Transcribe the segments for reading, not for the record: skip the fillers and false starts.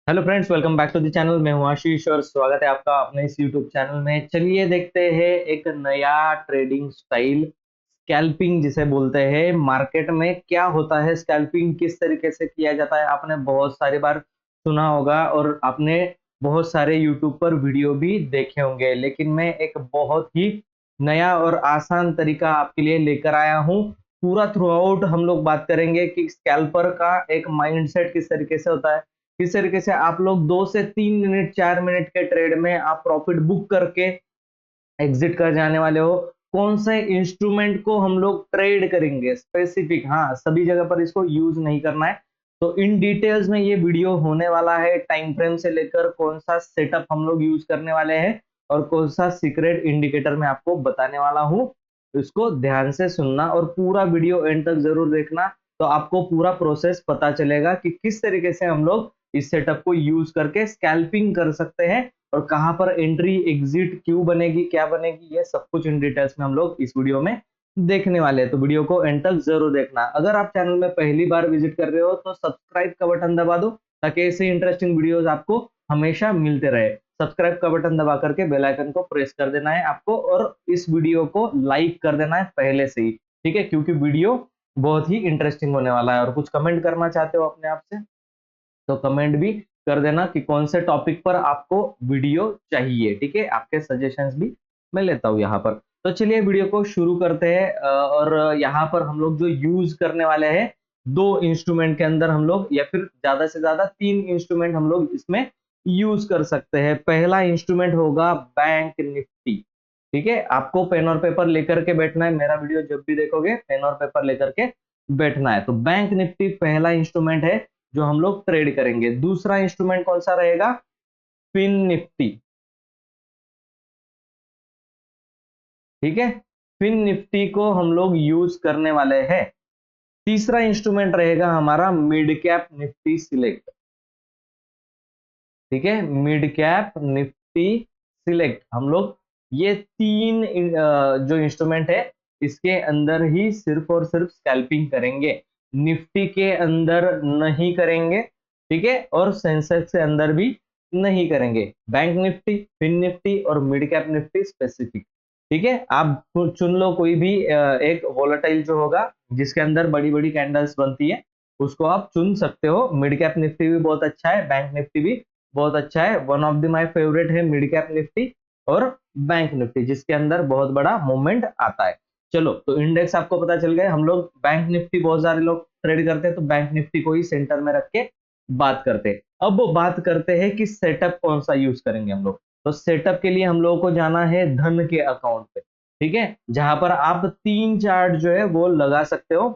Hello friends, welcome back to the channel. मैं हूं आशीष और स्वागत है आपका अपने इस यूट्यूब चैनल में। चलिए देखते हैं एक नया ट्रेडिंग स्टाइल, स्कैल्पिंग जिसे बोलते हैं। मार्केट में क्या होता है, स्कैल्पिंग किस तरीके से किया जाता है, आपने बहुत सारी बार सुना होगा और आपने बहुत सारे यूट्यूब पर वीडियो भी देखे होंगे। लेकिन मैं एक बहुत ही नया और आसान तरीका आपके लिए लेकर आया हूँ। पूरा थ्रू आउट हम लोग बात करेंगे कि स्कैल्पर का एक माइंडसेट किस तरीके से होता है, किस तरीके से आप लोग 2 से 3 मिनट 4 मिनट के ट्रेड में आप प्रॉफिट बुक करके एग्जिट कर जाने वाले हो। कौन से इंस्ट्रूमेंट को हम लोग ट्रेड करेंगे स्पेसिफिक, हाँ सभी जगह पर इसको यूज नहीं करना है। तो इन डिटेल्स में ये वीडियो होने वाला है। टाइम फ्रेम से लेकर कौन सा सेटअप हम लोग यूज करने वाले हैं और कौन सा सीक्रेट इंडिकेटर मैं आपको बताने वाला हूँ। इसको ध्यान से सुनना और पूरा वीडियो एंड तक जरूर देखना, तो आपको पूरा प्रोसेस पता चलेगा कि किस तरीके से हम लोग इस सेटअप को यूज करके स्कैल्पिंग कर सकते हैं और कहां पर एंट्री एग्जिट क्यों बनेगी, क्या बनेगी, ये सब कुछ इन डिटेल्स में हम लोग इस वीडियो में देखने वाले हैं। तो वीडियो को एंड तक जरूर देखना। अगर आप चैनल में पहली बार विजिट कर रहे हो तो सब्सक्राइब का बटन दबा दो, ताकि ऐसे इंटरेस्टिंग वीडियोस आपको हमेशा मिलते रहे। सब्सक्राइब का बटन दबा करके बेल आइकन को प्रेस कर देना है आपको, और इस वीडियो को लाइक कर देना है पहले से ही, ठीक है, क्योंकि वीडियो बहुत ही इंटरेस्टिंग होने वाला है। और कुछ कमेंट करना चाहते हो अपने आप से तो कमेंट भी कर देना कि कौन से टॉपिक पर आपको वीडियो चाहिए, ठीक है। आपके सजेशंस भी मैं लेता हूँ यहाँ पर। तो चलिए वीडियो को शुरू करते हैं। और यहाँ पर हम लोग जो यूज करने वाले हैं, दो इंस्ट्रूमेंट के अंदर हम लोग, या फिर ज्यादा से ज्यादा 3 इंस्ट्रूमेंट हम लोग इसमें यूज कर सकते हैं। पहला इंस्ट्रूमेंट होगा बैंक निफ्टी, ठीक है। आपको पेन और पेपर लेकर के बैठना है। मेरा वीडियो जब भी देखोगे पेन और पेपर लेकर के बैठना है। तो बैंक निफ्टी पहला इंस्ट्रूमेंट है जो हम लोग ट्रेड करेंगे। दूसरा इंस्ट्रूमेंट कौन सा रहेगा? फिन निफ्टी, ठीक है। फिन निफ्टी को हम लोग यूज करने वाले हैं। तीसरा इंस्ट्रूमेंट रहेगा हमारा मिड कैप निफ्टी सिलेक्ट, ठीक है। मिड कैप निफ्टी सिलेक्ट हम लोग ये तीन जो इंस्ट्रूमेंट है इसके अंदर ही सिर्फ और सिर्फ स्कैल्पिंग करेंगे। निफ्टी के अंदर नहीं करेंगे, ठीक है, और सेंसेक्स के अंदर भी नहीं करेंगे। बैंक निफ्टी, फिन निफ्टी और मिड कैप निफ्टी स्पेसिफिक, ठीक है। आप चुन लो कोई भी एक वोलेटाइल जो होगा जिसके अंदर बड़ी बड़ी कैंडल्स बनती है, उसको आप चुन सकते हो। मिड कैप निफ्टी भी बहुत अच्छा है, बैंक निफ्टी भी बहुत अच्छा है। One of the my favourite है मिड कैप निफ्टी और बैंक निफ्टी, जिसके अंदर बहुत बड़ा मूवमेंट आता है। चलो, तो इंडेक्स आपको पता चल गया। हम लोग बैंक निफ्टी बहुत सारे लोग ट्रेड करते हैं, तो बैंक निफ्टी को ही सेंटर में रख के बात करते हैं। अब बात करते हैं कि सेटअप कौन सा यूज करेंगे हम लोग। तो सेटअप के लिए हम लोगों को जाना है धन के अकाउंट पे, ठीक है, जहां पर आप 3 चार्ट जो है वो लगा सकते हो।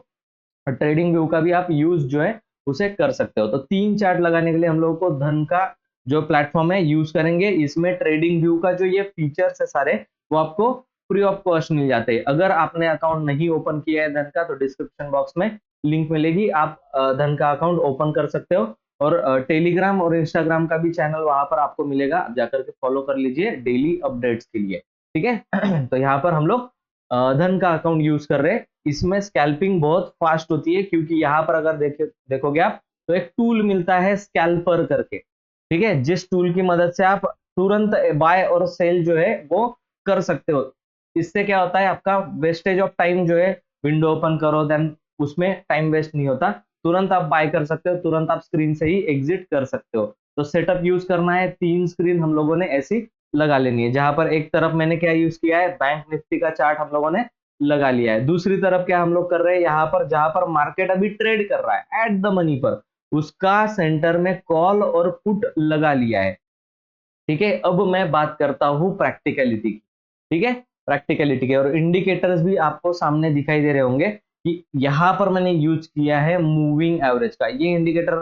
ट्रेडिंग व्यू का भी आप यूज जो है उसे कर सकते हो। तो 3 चार्ट लगाने के लिए हम लोगों को धन का जो प्लेटफॉर्म है यूज करेंगे। इसमें ट्रेडिंग व्यू का जो ये फीचर्स है सारे, वो आपको फ्री ऑफ कॉस्ट मिल जाते हैं। अगर आपने अकाउंट नहीं ओपन किया है धन का, तो डिस्क्रिप्शन बॉक्स में लिंक मिलेगी, आप धन का अकाउंट ओपन कर सकते हो। और टेलीग्राम और इंस्टाग्राम का भी चैनल वहां पर आपको मिलेगा, आप जाकर के फॉलो कर लीजिए डेली अपडेट्स के लिए, ठीक है। तो यहाँ पर हम लोग धन का अकाउंट यूज कर रहे हैं। इसमें स्कैल्पिंग बहुत फास्ट होती है, क्योंकि यहाँ पर अगर देखोगे आप, तो एक टूल मिलता है स्कैल्पर करके, ठीक है, जिस टूल की मदद से आप तुरंत बाय और सेल जो है वो कर सकते हो। इससे क्या होता है, आपका वेस्टेज ऑफ टाइम जो है, विंडो ओपन करो देन उसमें टाइम वेस्ट नहीं होता। तुरंत आप बाय कर सकते हो, तुरंत आप स्क्रीन से ही एग्जिट कर सकते हो। तो सेटअप यूज करना है, 3 स्क्रीन हम लोगों ने ऐसी लगा लेनी है। जहां पर एक तरफ मैंने क्या यूज किया है, बैंक निफ्टी का चार्ट हम लोगों ने लगा लिया है। दूसरी तरफ क्या हम लोग कर रहे हैं, यहाँ पर जहां पर मार्केट अभी ट्रेड कर रहा है एट द मनी पर, उसका सेंटर में कॉल और पुट लगा लिया है, ठीक है। अब मैं बात करता हूँ प्रैक्टिकलिटी की, ठीक है, प्रैक्टिकलिटी के। और इंडिकेटर्स भी आपको सामने दिखाई दे रहे होंगे कि यहाँ पर मैंने यूज किया है मूविंग एवरेज का। ये इंडिकेटर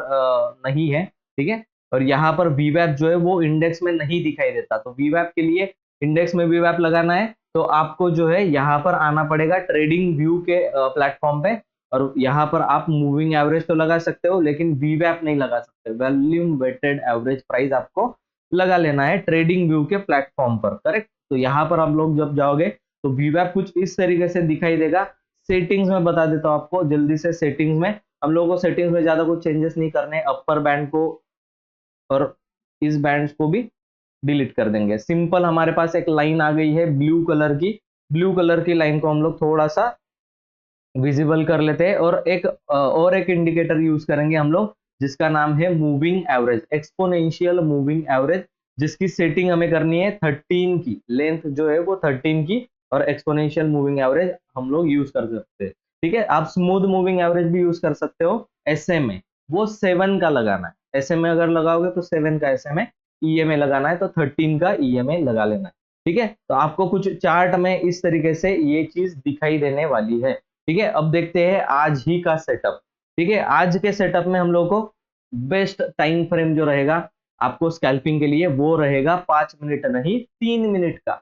नहीं है, ठीक है। और यहाँ पर वीवैप जो है वो इंडेक्स में नहीं दिखाई देता। तो वीवैप के लिए, इंडेक्स में वीवैप लगाना है तो आपको जो है यहाँ पर आना पड़ेगा ट्रेडिंग व्यू के प्लेटफॉर्म पे। और यहाँ पर आप मूविंग एवरेज तो लगा सकते हो, लेकिन वीवैप नहीं लगा सकते। वॉल्यूम वेटेड एवरेज प्राइस आपको लगा लेना है ट्रेडिंग व्यू के प्लेटफॉर्म पर, करेक्ट। तो यहाँ पर आप लोग जब जाओगे तो वीवैप कुछ इस तरीके से दिखाई देगा। सेटिंग्स में बता देता हूँ आपको जल्दी से। सेटिंग्स में हम लोगों को, सेटिंग्स में ज्यादा कुछ चेंजेस नहीं करने। अपर बैंड को और इस बैंड को भी डिलीट कर देंगे। सिंपल हमारे पास एक लाइन आ गई है ब्लू कलर की लाइन को हम लोग थोड़ा सा विजिबल कर लेते हैं और एक इंडिकेटर यूज करेंगे हम लोग, जिसका नाम है moving average, exponential moving average, जिसकी सेटिंग हमें करनी है 13 की, लेंथ जो है वो 13 की, और एक्सपोनेंशियल मूविंग एवरेज हम लोग यूज कर सकते हैं। ठीक है, आप स्मूथ मूविंग एवरेज भी यूज कर सकते हो। एसएमए वो 7 का लगाना है, एसएमए अगर लगाओगे तो 7 का एसएमए, ईएमए लगाना है तो 13 का ईएमए लगा लेना है। ठीक है, तो आपको कुछ चार्ट में इस तरीके से ये चीज दिखाई देने वाली है। ठीक है, अब देखते हैं आज ही का सेटअप। ठीक है, आज के सेटअप में हम लोग को बेस्ट टाइम फ्रेम जो रहेगा आपको स्कैल्पिंग के लिए वो रहेगा 5 मिनट नहीं 3 मिनट का।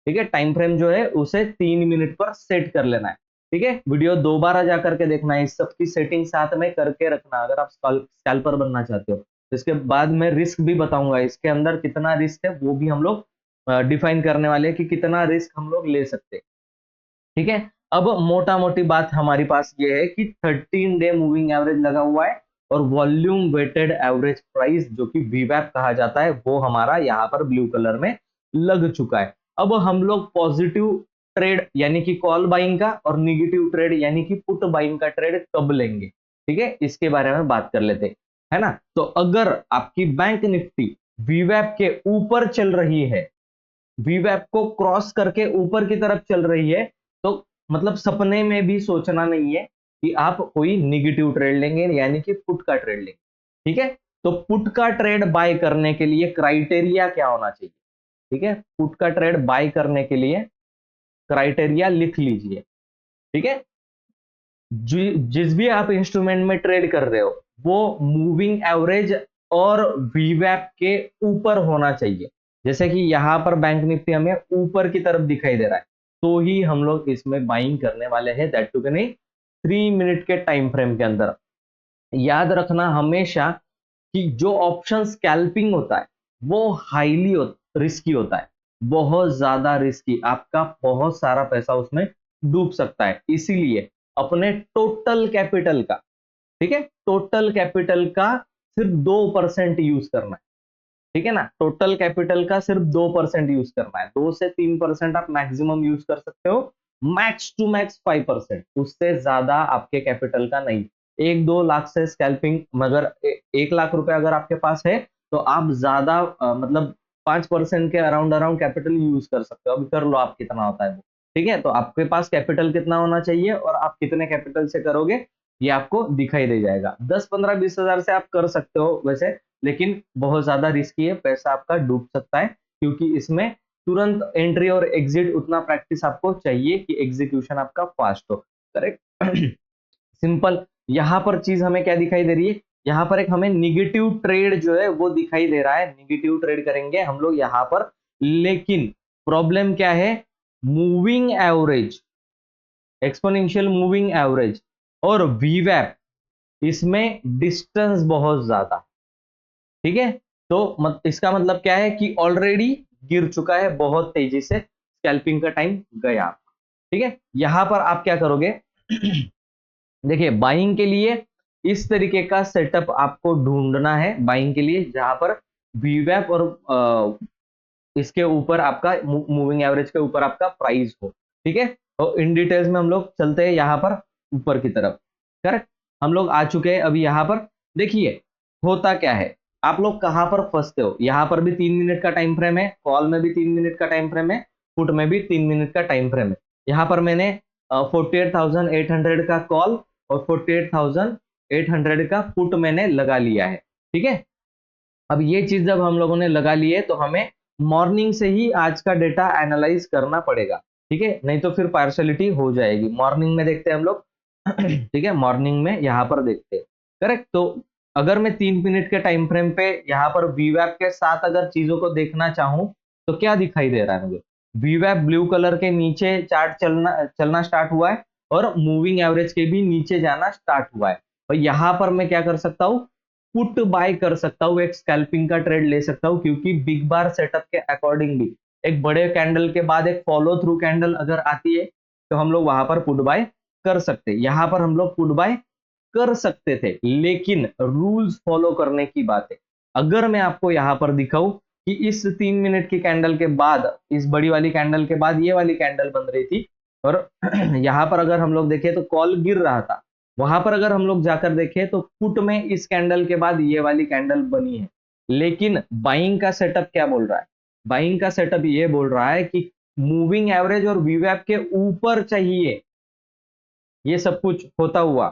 ठीक है, टाइम फ्रेम जो है उसे 3 मिनट पर सेट कर लेना है। ठीक है, वीडियो दोबारा जा करके देखना है, इस सब की सेटिंग साथ में करके रखना अगर आप स्कैल्पर बनना चाहते हो। इसके बाद मैं रिस्क भी बताऊंगा, इसके अंदर कितना रिस्क है वो भी हम लोग डिफाइन करने वाले हैं कि कितना रिस्क हम लोग ले सकते हैं। ठीक है, अब मोटा मोटी बात हमारे पास ये है कि 13 डे मूविंग एवरेज लगा हुआ है और वॉल्यूम वेटेड एवरेज प्राइस जो कि वीवैप कहा जाता है वो हमारा यहाँ पर ब्लू कलर में लग चुका है। अब हम लोग पॉजिटिव ट्रेड यानी कि कॉल बाइंग का और निगेटिव ट्रेड यानी कि पुट बाइंग का ट्रेड कब लेंगे, ठीक है, इसके बारे में बात कर लेते हैं, है ना। तो अगर आपकी बैंक निफ्टी वीवैप के ऊपर चल रही है, वीवैप को क्रॉस करके ऊपर की तरफ चल रही है, तो मतलब सपने में भी सोचना नहीं है कि आप कोई निगेटिव ट्रेड लेंगे यानी कि पुट का ट्रेड लेंगे। ठीक है, तो पुट का ट्रेड बाय करने के लिए क्राइटेरिया क्या होना चाहिए? ठीक है, पुट का ट्रेड बाय करने के लिए क्राइटेरिया लिख लीजिए। ठीक है, जिस भी आप इंस्ट्रूमेंट में ट्रेड कर रहे हो वो मूविंग एवरेज और वीवैप के ऊपर होना चाहिए। जैसे कि यहां पर बैंक निफ्टी हमें ऊपर की तरफ दिखाई दे रहा है, तो ही हम लोग इसमें बाइंग करने वाले हैं, दैट टू नहीं 3 मिनट के टाइम फ्रेम के अंदर। याद रखना हमेशा कि जो ऑप्शन स्कैल्पिंग होता है वो हाईली रिस्की होता है, बहुत ज्यादा रिस्की, आपका बहुत सारा पैसा उसमें डूब सकता है। इसीलिए अपने टोटल कैपिटल का, ठीक है, टोटल कैपिटल का सिर्फ 2% यूज करना है। ठीक है ना, टोटल कैपिटल का सिर्फ 2% यूज करना है, 2 से 3% आप मैक्सिमम यूज कर सकते हो, मैक्स टू मैक्स 5%, उससे ज्यादा आपके कैपिटल का नहीं। 1-2 लाख से स्कैल्पिंग, मगर 1 लाख रुपए अगर आपके पास है तो आप ज्यादा मतलब 5% के अराउंड अराउंड कैपिटल यूज कर सकते हो। अभी कर लो आप कितना होता है वो। ठीक है, तो आपके पास कैपिटल कितना होना चाहिए और आप कितने कैपिटल से करोगे ये आपको दिखाई दे जाएगा। 10-15-20 हजार से आप कर सकते हो वैसे, लेकिन बहुत ज्यादा रिस्की है, पैसा आपका डूब सकता है, क्योंकि इसमें तुरंत एंट्री और एग्जिट उतना प्रैक्टिस आपको चाहिए कि एग्जीक्यूशन आपका फास्ट हो। करेक्ट। सिंपल, यहां पर चीज हमें क्या दिखाई दे रही है, यहां पर एक हमें निगेटिव ट्रेड जो है वो दिखाई दे रहा है, निगेटिव ट्रेड करेंगे हम लोग यहां पर। लेकिन प्रॉब्लम क्या है, moving average, exponential moving average और वीवैप, इसमें डिस्टेंस बहुत ज्यादा। ठीक है, तो इसका मतलब क्या है कि ऑलरेडी गिर चुका है बहुत तेजी से, स्कैल्पिंग का टाइम गया। ठीक है, यहां पर आप क्या करोगे देखिए, बाइंग के लिए इस तरीके का सेटअप आपको ढूंढना है, बाइंग के लिए जहां पर वीवैप और इसके ऊपर आपका मूविंग एवरेज के ऊपर आपका प्राइस हो। ठीक है, तो इन डिटेल्स में हम लोग चलते हैं यहाँ पर ऊपर की तरफ। करेक्ट, हम लोग आ चुके हैं अभी यहाँ पर। देखिए होता क्या है, आप लोग कहाँ पर फंसते हो, यहाँ पर भी 3 मिनट का टाइम फ्रेम है, कॉल में भी 3 मिनट का टाइम फ्रेम है, पुट में भी 3 मिनट का टाइम फ्रेम है। यहाँ पर मैंने 48,800 का कॉल और 48,800 का पुट मैंने लगा लिया है। ठीक है, अब ये चीज जब हम लोगों ने लगा ली है तो हमें मॉर्निंग से ही आज का डेटा एनालाइज करना पड़ेगा। ठीक है, नहीं तो फिर पार्शलिटी हो जाएगी। मॉर्निंग में देखते हैं हम लोग। ठीक है, मॉर्निंग में यहाँ पर देखते हैं। करेक्ट, तो अगर मैं 3 मिनट के टाइम फ्रेम पे यहाँ पर वीवैप के साथ अगर चीजों को देखना चाहूं तो क्या दिखाई दे रहा है मुझे, वीवैप ब्लू कलर के नीचे चार्ट चलना चलना स्टार्ट हुआ है और मूविंग एवरेज के भी नीचे जाना स्टार्ट हुआ है। और यहाँ पर मैं क्या कर सकता हूँ, पुट बाय कर सकता हूँ, एक स्कैल्पिंग का ट्रेड ले सकता हूँ, क्योंकि बिग बार सेटअप के अकॉर्डिंग भी एक बड़े कैंडल के बाद एक फॉलो थ्रू कैंडल अगर आती है तो हम लोग वहां पर पुट बाय कर सकते हैं। यहां पर हम लोग पुट बाय कर सकते थे, लेकिन रूल्स फॉलो करने की बात है। अगर मैं आपको यहाँ पर दिखाऊं कि इस 3 मिनट की कैंडल के बाद, इस बड़ी वाली कैंडल के बाद ये वाली कैंडल बन रही थी, और यहाँ पर अगर हम लोग देखें तो कॉल गिर रहा था, वहां पर अगर हम लोग जाकर देखें तो पुट में इस कैंडल के बाद ये वाली कैंडल बनी है। लेकिन बाइंग का सेटअप क्या बोल रहा है? बाइंग का सेटअप ये बोल रहा है कि मूविंग एवरेज और वीवैप के ऊपर चाहिए ये सब कुछ होता हुआ,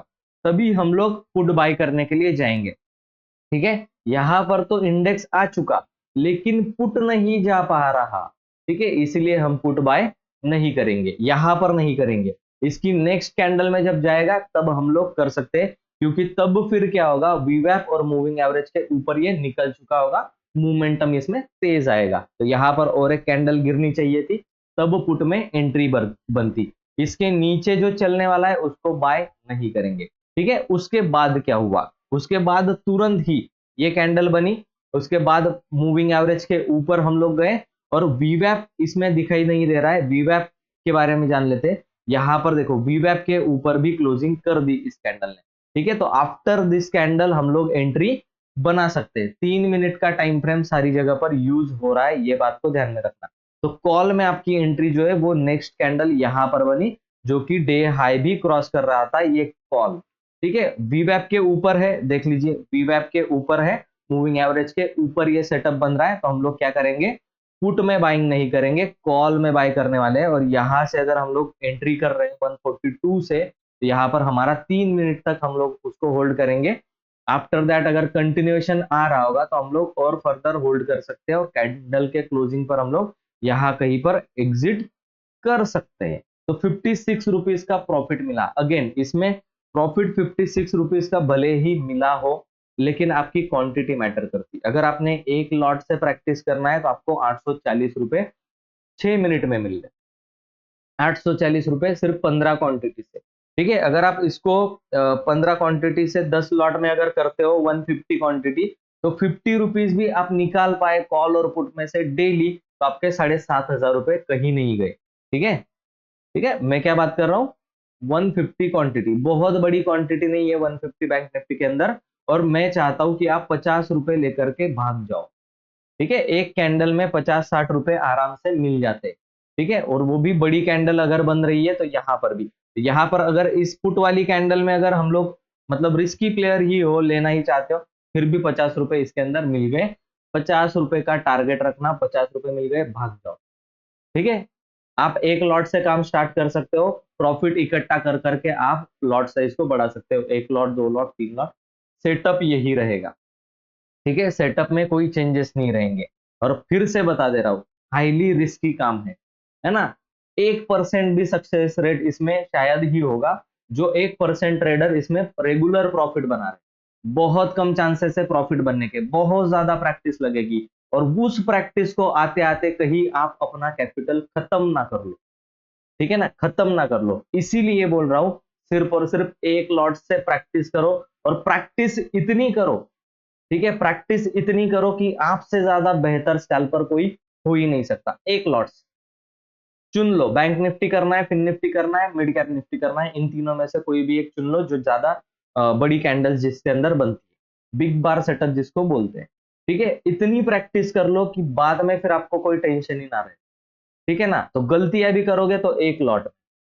तभी हम लोग पुट बाय करने के लिए जाएंगे। ठीक है, यहां पर तो इंडेक्स आ चुका लेकिन पुट नहीं जा पा रहा। ठीक है, इसलिए हम पुट बाय नहीं करेंगे, यहां पर नहीं करेंगे। इसकी नेक्स्ट कैंडल में जब जाएगा तब हम लोग कर सकते हैं, क्योंकि तब फिर क्या होगा, वीवैप और मूविंग एवरेज के ऊपर ये निकल चुका होगा, मोमेंटम इसमें तेज आएगा। तो यहां पर और एक कैंडल गिरनी चाहिए थी, तब पुट में एंट्री बनती। इसके नीचे जो चलने वाला है उसको बाय नहीं करेंगे। ठीक है, उसके बाद क्या हुआ, उसके बाद तुरंत ही ये कैंडल बनी, उसके बाद मूविंग एवरेज के ऊपर हम लोग गए, और वीवैप इसमें दिखाई नहीं दे रहा है। वीवैप के बारे में जान लेते हैं। यहां पर देखो वीवैप के ऊपर भी क्लोजिंग कर दी इस कैंडल ने। ठीक है, तो आफ्टर दिस कैंडल हम लोग एंट्री बना सकते हैं। 3 मिनट का टाइम फ्रेम सारी जगह पर यूज हो रहा है, ये बात को ध्यान में रखना। तो कॉल में आपकी एंट्री जो है वो नेक्स्ट कैंडल यहां पर बनी, जो कि डे हाई भी क्रॉस कर रहा था ये कॉल। ठीक है, वीवैप के ऊपर है, देख लीजिए वीवैप के ऊपर है, मूविंग एवरेज के ऊपर ये सेटअप बन रहा है। तो हम लोग क्या करेंगे, पुट में बाइंग नहीं करेंगे, कॉल में बाय करने वाले हैं। और यहां से अगर हम लोग एंट्री कर रहे हैं 142 से, तो यहाँ पर हमारा 3 मिनट तक हम लोग उसको होल्ड करेंगे। आफ्टर दैट अगर कंटिन्यूएशन आ रहा होगा तो हम लोग और फर्दर होल्ड कर सकते हैं, और कैंडल के क्लोजिंग पर हम लोग यहाँ कहीं पर एग्जिट कर सकते हैं। तो 56 रुपीज का प्रॉफिट मिला। अगेन इसमें प्रॉफिट 56 रुपीज का भले ही मिला हो, लेकिन आपकी क्वांटिटी मैटर करती है। अगर आपने एक लॉट से प्रैक्टिस करना है तो आपको 840 रुपए 6 मिनट में मिल रहे, 840 रुपए सिर्फ 15 क्वांटिटी से। ठीक है, अगर आप इसको 15 क्वांटिटी से 10 लॉट में अगर करते हो 150 क्वांटिटी, तो 50 रुपीज भी आप निकाल पाए कॉल और पुट में से डेली, तो आपके 7,500 रुपए कहीं नहीं गए। ठीक है, ठीक है, मैं क्या बात कर रहा हूँ, 150 क्वांटिटी बहुत बड़ी क्वांटिटी नहीं है 150 बैंक निफ्टी के अंदर। और मैं चाहता हूं कि आप 50 रुपए लेकर के भाग जाओ। ठीक है, एक कैंडल में 50-60 रुपए आराम से मिल जाते। ठीक है, और वो भी बड़ी कैंडल अगर बन रही है तो यहाँ पर भी, यहाँ पर अगर इस पुट वाली कैंडल में अगर हम लोग मतलब रिस्की प्लेयर ही हो, लेना ही चाहते हो, फिर भी 50 रुपए इसके अंदर मिल गए। 50 रुपए का टारगेट रखना, 50 रुपए मिल गए, भाग जाओ। ठीक है, आप एक लॉट से काम स्टार्ट कर सकते हो, प्रॉफिट इकट्ठा कर करके आप लॉट साइज को बढ़ा सकते हो, 1 लॉट 2 लॉट 3 लॉट, सेटअप यही रहेगा। ठीक है, सेटअप में कोई चेंजेस नहीं रहेंगे। और फिर से बता दे रहा हूं, हाईली रिस्की काम है ना। 1% भी सक्सेस रेट इसमें शायद ही होगा, जो 1% ट्रेडर इसमें रेगुलर प्रॉफिट बना रहे। बहुत कम चांसेस है प्रॉफिट बनने के, बहुत ज्यादा प्रैक्टिस लगेगी, और उस प्रैक्टिस को आते आते कहीं आप अपना कैपिटल खत्म ना कर लो। ठीक है ना, खत्म ना कर लो। इसीलिए बोल रहा हूं, सिर्फ और सिर्फ एक लॉट से प्रैक्टिस करो, और प्रैक्टिस इतनी करो, ठीक है, प्रैक्टिस इतनी करो कि आपसे ज्यादा बेहतर स्कैल्पर कोई हो ही नहीं सकता। एक लॉट चुन लो, बैंक निफ्टी करना है, फिन निफ्टी करना है, मिड कैप निफ्टी करना है, इन तीनों में से कोई भी एक चुन लो जो ज्यादा बड़ी कैंडल्स जिसके अंदर बनती है, बिग बार सेटअप जिसको बोलते हैं। ठीक है, इतनी प्रैक्टिस कर लो कि बाद में फिर आपको कोई टेंशन ही ना रहे। ठीक है ना, तो गलतियां भी करोगे तो एक लॉट।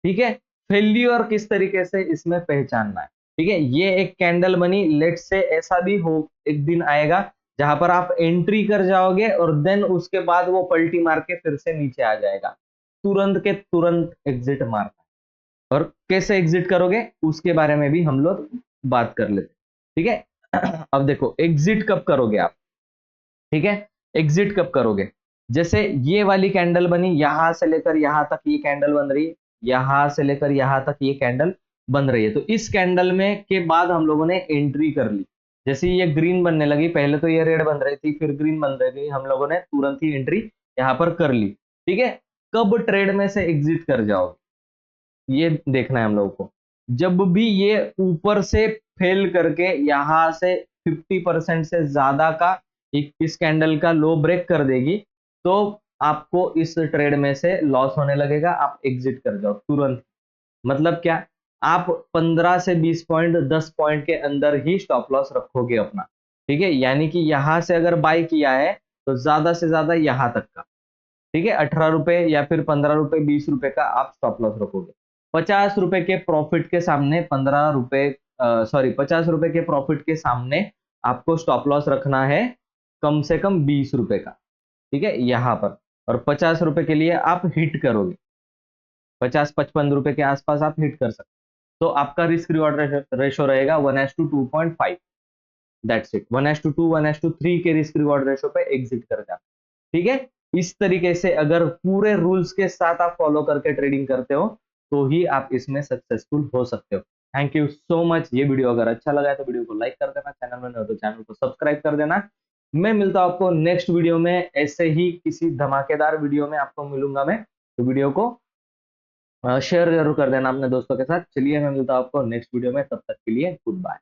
ठीक है, फेल्यूर किस तरीके से इसमें पहचानना है। ठीक है, ये एक कैंडल बनी, लेट से ऐसा भी हो एक दिन आएगा जहां पर आप एंट्री कर जाओगे और देन उसके बाद वो पलटी मार के फिर से नीचे आ जाएगा, तुरंत के तुरंत एग्जिट मारना है। और कैसे एग्जिट करोगे उसके बारे में भी हम लोग बात कर लेते। ठीक है, अब देखो एग्जिट कब करोगे आप। ठीक है, एग्जिट कब करोगे, जैसे ये वाली कैंडल बनी, यहां से लेकर यहां तक ये कैंडल बन रही है, यहां से लेकर यहां तक ये कैंडल बन रही है। तो इस कैंडल में के बाद हम लोगों ने एंट्री कर ली, जैसे ये ग्रीन बनने लगी, पहले तो ये रेड बन रही थी फिर ग्रीन बन रही थी, हम लोगों ने तुरंत ही एंट्री यहाँ पर कर ली। ठीक है, कब ट्रेड में से एग्जिट कर जाओगे ये देखना है हम लोगों को। जब भी ये ऊपर से फेल करके यहां से 50% से ज्यादा का इस कैंडल का लो ब्रेक कर देगी, तो आपको इस ट्रेड में से लॉस होने लगेगा, आप एग्जिट कर जाओ तुरंत। मतलब क्या, आप 15 से 20 पॉइंट 10 पॉइंट के अंदर ही स्टॉप लॉस रखोगे अपना। ठीक है, यानी कि यहां से अगर बाय किया है तो ज्यादा से ज्यादा यहां तक का, ठीक है, 18 रुपए या फिर 15 रुपए, 20 रुपए का आप स्टॉप लॉस रखोगे। 50 रुपए के प्रॉफिट के सामने 15 रुपए, सॉरी 50 रुपए के प्रॉफिट के सामने आपको स्टॉप लॉस रखना है कम से कम 20 रुपए का, ठीक है, यहां पर। और 50 रुपए के लिए आप हिट करोगे, 50-55 रुपए के आसपास आप हिट कर सकते, तो आपका रिस्क रिवॉर्ड रेशो रहेगा 1:2.5। दैट्स इट, 1:2, 1:3 के रिस्क रिवॉर्ड रेशो पे एग्जिट कर जाए, ठीक है। इस तरीके से अगर पूरे रूल्स के साथ आप फॉलो करके ट्रेडिंग करते हो तो ही आप इसमें सक्सेसफुल हो सकते हो। Thank you so much. ये वीडियो अगर अच्छा लगा है तो वीडियो को लाइक कर देना, चैनल में नए हो तो चैनल को सब्सक्राइब कर देना। मैं मिलता हूं आपको नेक्स्ट वीडियो में, ऐसे ही किसी धमाकेदार वीडियो में आपको मिलूंगा मैं, तो वीडियो को शेयर जरूर कर देना अपने दोस्तों के साथ। चलिए मैं मिलता हूं आपको नेक्स्ट वीडियो में, तब तक के लिए गुड बाय।